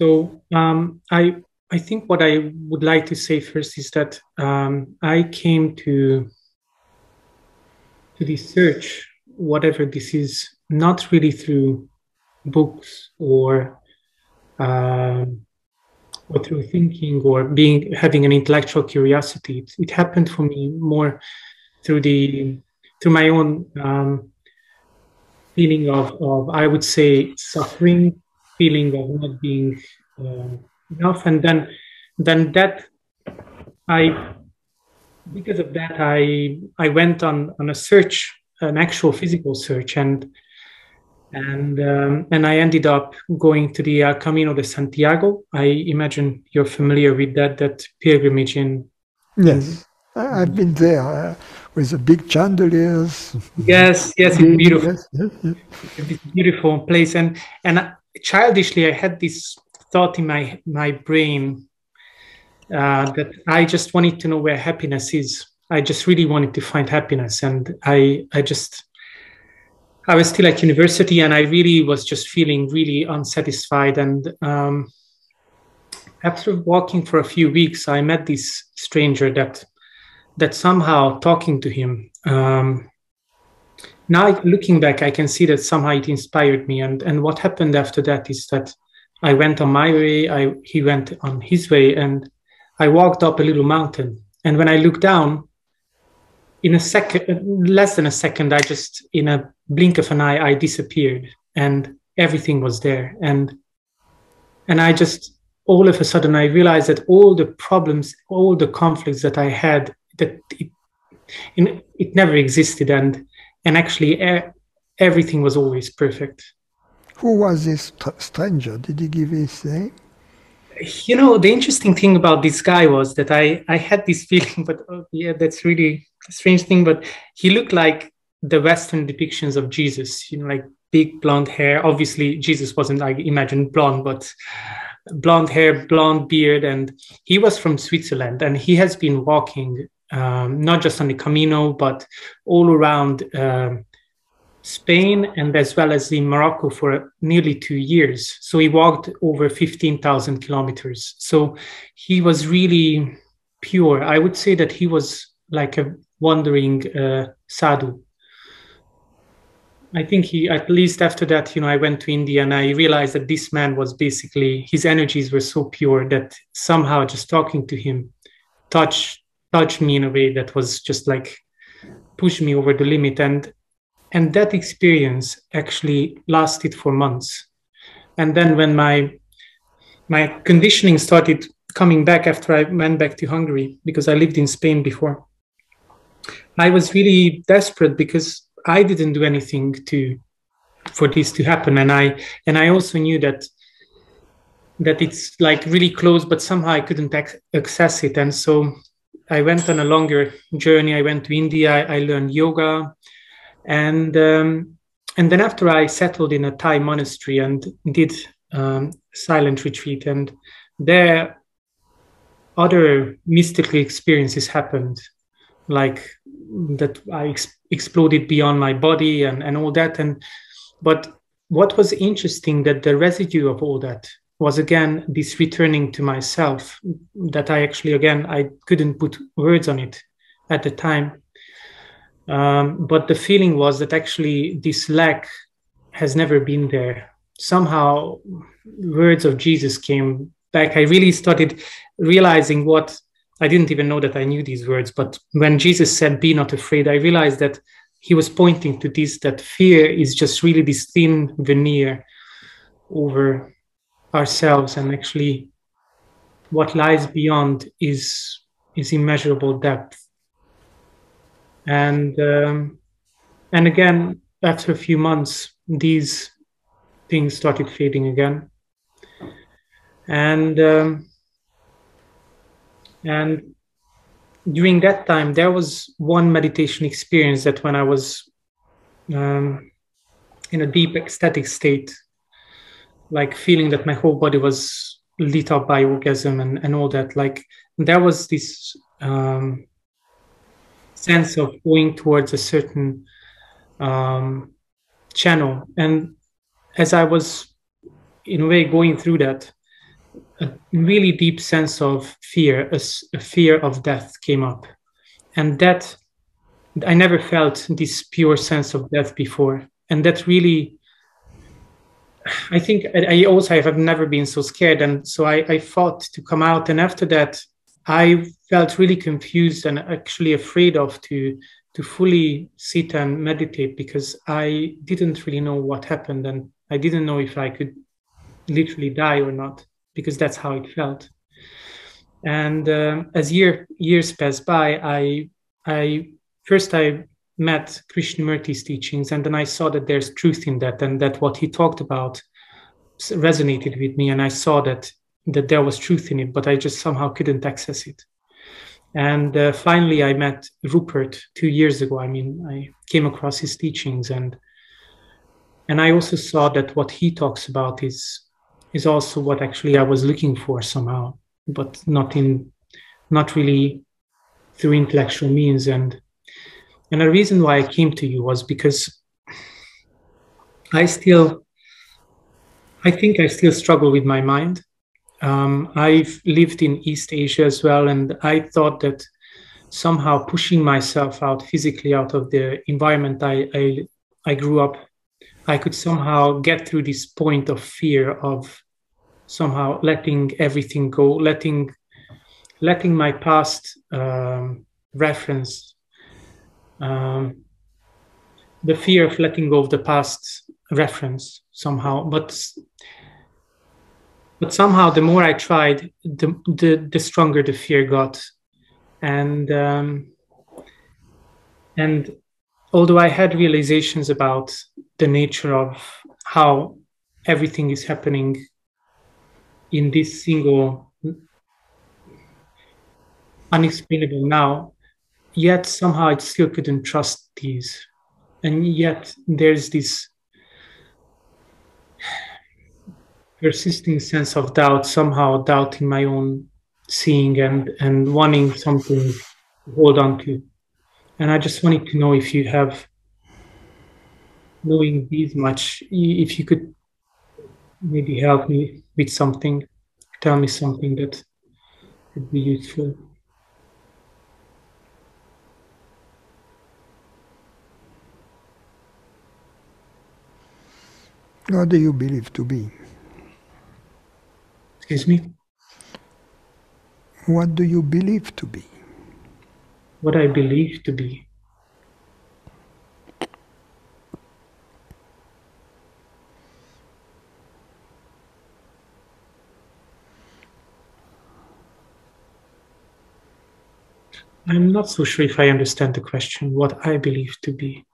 So I think what I would like to say first is that I came to this search, whatever this is, not really through books um, or through thinking or having an intellectual curiosity. It happened for me more through my own feeling of I would say suffering, feeling of not being enough, and then that I because of that I went on a search, an actual physical search, and I ended up going to the Camino de Santiago. I imagine you're familiar with that pilgrimage in. Yes, I've been there with the big chandeliers. Yes, it's beautiful. Yes, yes, yes. It's a beautiful place, and childishly I had this thought in my brain that I just wanted to know where happiness is. I just really wanted to find happiness, and I was still at university, and I really was just feeling really unsatisfied. And after walking for a few weeks, I met this stranger that somehow talking to him. Now looking back, I can see that somehow it inspired me. And what happened after that is that I went on my way, he went on his way, and I walked up a little mountain. And when I looked down, in a second, less than a second, I just, in a blink of an eye, I disappeared, and everything was there. And I just, all of a sudden, I realized that all the problems, all the conflicts that I had, that it never existed, and actually everything was always perfect. Who was this stranger? Did he give his name? You know, the interesting thing about this guy was that I had this feeling, but yeah, that's really a strange thing, but he looked like the Western depictions of Jesus, you know, like big blonde hair. Obviously, Jesus wasn't, I imagine, blonde, but blonde hair, blonde beard, and he was from Switzerland, and he has been walking not just on the Camino, but all around Spain and as well as in Morocco for nearly 2 years. So he walked over 15,000 kilometers. So he was really pure. I would say that he was like a wandering sadhu. I think at least after that, you know, I went to India and I realized that this man was basically, his energies were so pure that somehow just talking to him touched me in a way that was just like pushed me over the limit. And that experience actually lasted for months. And then when my conditioning started coming back after I went back to Hungary, because I lived in Spain before, I was really desperate because I didn't do anything for this to happen. And I also knew that it's like really close, but somehow I couldn't access it. And so I went on a longer journey. I went to India. I learned yoga. And then after I settled in a Thai monastery and did silent retreat, and there other mystical experiences happened, like that I exploded beyond my body and all that. But what was interesting, that the residue of all that was again this returning to myself, that I actually, again, I couldn't put words on it at the time. But the feeling was that actually this lack has never been there. Somehow words of Jesus came back. I really started realizing what, I didn't even know that I knew these words, but when Jesus said, "Be not afraid," I realized that he was pointing to this, that fear is just really this thin veneer over ourselves, and actually what lies beyond is immeasurable depth. And again, after a few months, these things started fading again. And during that time, there was one meditation experience that when I was in a deep ecstatic state, like feeling that my whole body was lit up by orgasm and all that, like there was this sense of going towards a certain channel. And as I was in a way going through that, a really deep sense of fear, a fear of death came up. And that, I never felt this pure sense of death before. And that really, I think I also have never been so scared. And so I fought to come out. And after that, I felt really confused and actually afraid of to fully sit and meditate, because I didn't really know what happened. And I didn't know if I could literally die or not, because that's how it felt. And as years passed by, I first I met Krishnamurti's teachings, and then I saw that there's truth in that, and that what he talked about resonated with me, and I saw that there was truth in it, but I just somehow couldn't access it. And finally, I met Rupert 2 years ago. I mean, I came across his teachings, and I also saw that what he talks about is also what actually I was looking for somehow, but not really through intellectual means. And the reason why I came to you was because I think I still struggle with my mind. I've lived in East Asia as well, and I thought that somehow pushing myself out physically out of the environment I grew up, I could somehow get through this point of fear of somehow letting everything go, letting my past reference, the fear of letting go of the past reference somehow. But somehow the more I tried, the stronger the fear got. And although I had realizations about the nature of how everything is happening in this single unexplainable now, yet somehow I still couldn't trust these. And yet there's this persisting sense of doubt, somehow doubting my own seeing and wanting something to hold on to. And I just wanted to know if you have, knowing this much, if you could maybe help me with something, tell me something that would be useful. What do you believe to be? Excuse me? What do you believe to be? What I believe to be. I'm not so sure if I understand the question, what I believe to be.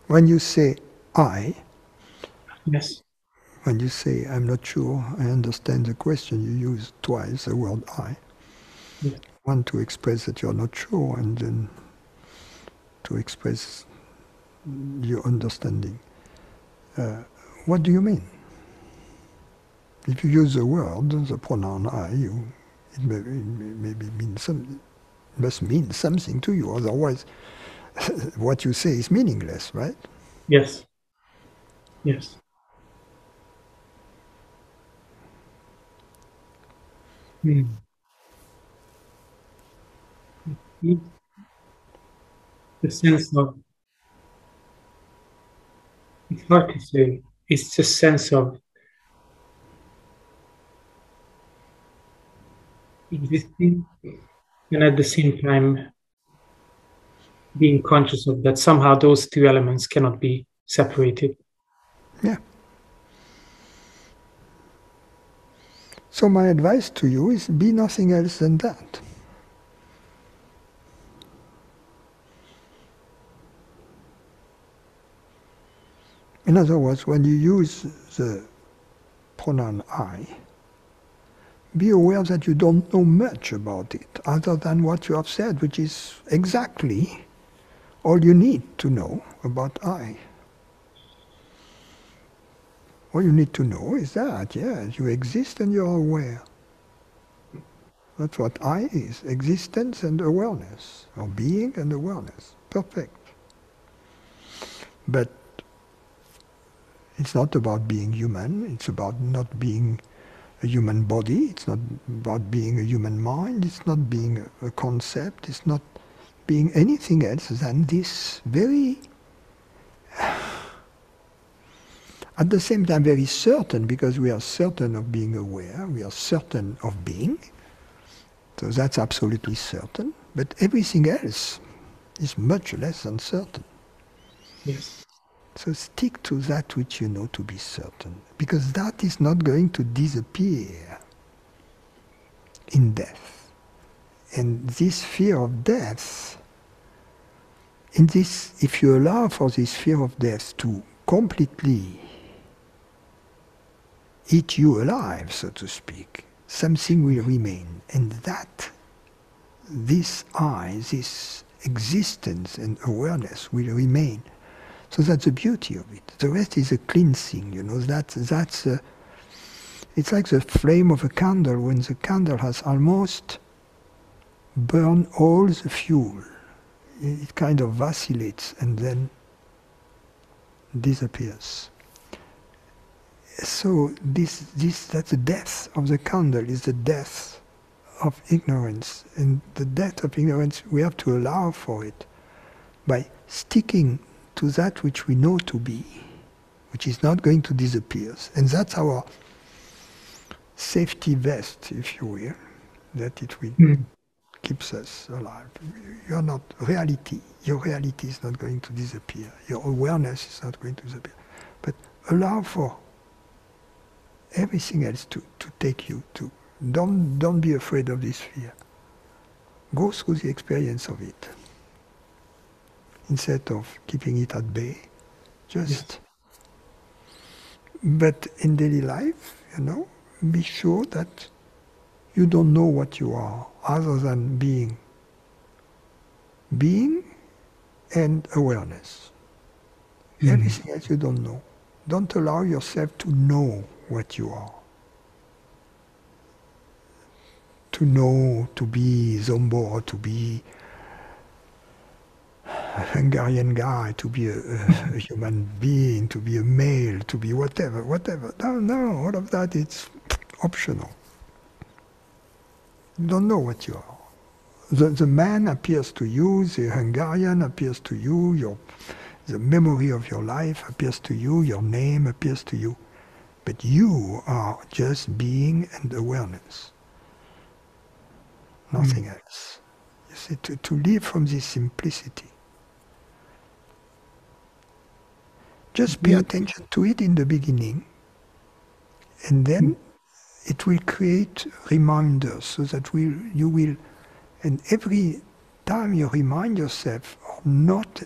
When you say I, yes. When you say I'm not sure I understand the question, you use twice the word I. Yes. One to express that you're not sure, and then to express your understanding. What do you mean? If you use the word, the pronoun I, it maybe means something. Must mean something to you, otherwise what you say is meaningless, right? Yes. Yes. The sense of, it's hard to say, it's the sense of existing and at the same time being conscious of that somehow those two elements cannot be separated. Yeah. So my advice to you is be nothing else than that. In other words, when you use the pronoun I, be aware that you don't know much about it, other than what you have said, which is exactly all you need to know about I. All you need to know is that, yes, you exist and you're aware. That's what I is, existence and awareness, or being and awareness. Perfect. But it's not about being human, it's about not being a human body, it's not about being a human mind, it's not being a concept, it's not being anything else than this very, at the same time very certain, because we are certain of being aware, we are certain of being, so that's absolutely certain, but everything else is much less uncertain. Yes. So stick to that which you know to be certain, because that is not going to disappear in death. And this fear of death, in this, if you allow for this fear of death to completely eat you alive, so to speak, something will remain. And that, this I, this existence and awareness will remain. So that's the beauty of it. The rest is a cleansing, you know. It's like the flame of a candle. When the candle has almost burned all the fuel, it kind of vacillates and then disappears. So that's the death of the candle, is the death of ignorance. And the death of ignorance, we have to allow for it by sticking to that which we know to be, which is not going to disappear. And that's our safety vest, if you will, that it will keeps us alive. You're not reality. Your reality is not going to disappear. Your awareness is not going to disappear. But allow for everything else to take you to. Don't be afraid of this fear. Go through the experience of it. Instead of keeping it at bay, just. But in daily life, you know, be sure that you don't know what you are other than being and awareness. Everything else you don't know. Don't allow yourself to know what you are. To know, to be Dezember, to be a Hungarian guy, to be a human being, to be a male, to be whatever. No, all of that is optional. You don't know what you are. The man appears to you, the Hungarian appears to you, the memory of your life appears to you, your name appears to you. But you are just being and awareness. Nothing else. You see, to live from this simplicity. Just pay attention to it in the beginning, and then it will create reminders so that you will, and every time you remind yourself of not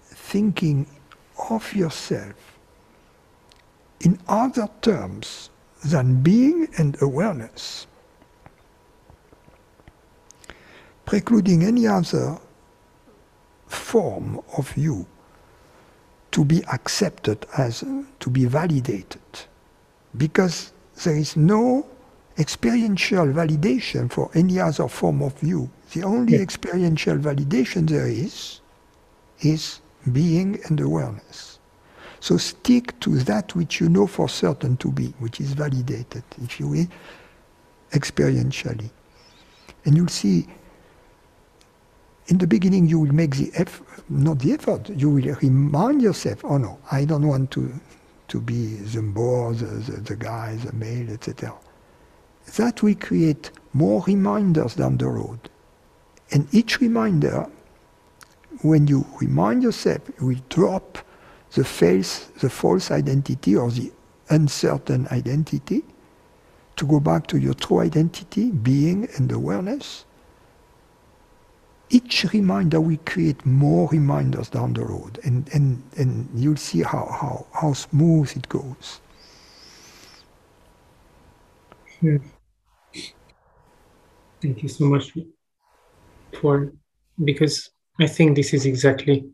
thinking of yourself in other terms than being and awareness, precluding any other form of you to be accepted as, to be validated, because there is no experiential validation for any other form of you. The only experiential validation there is being and awareness. So stick to that which you know for certain to be, which is validated, if you will, experientially. And you'll see, in the beginning you will make the effort, not the effort, you will remind yourself, oh no, I don't want to be the boy, the guy, the male, etc. That will create more reminders down the road. And each reminder, when you remind yourself, you will drop the false identity or the uncertain identity to go back to your true identity, being and awareness. Each reminder will create more reminders down the road, and you'll see how smooth it goes. Thank you so much because I think this is exactly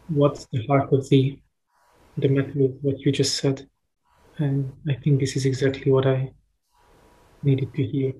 what's the heart of the matter with what you just said. And I think this is exactly what I needed to hear.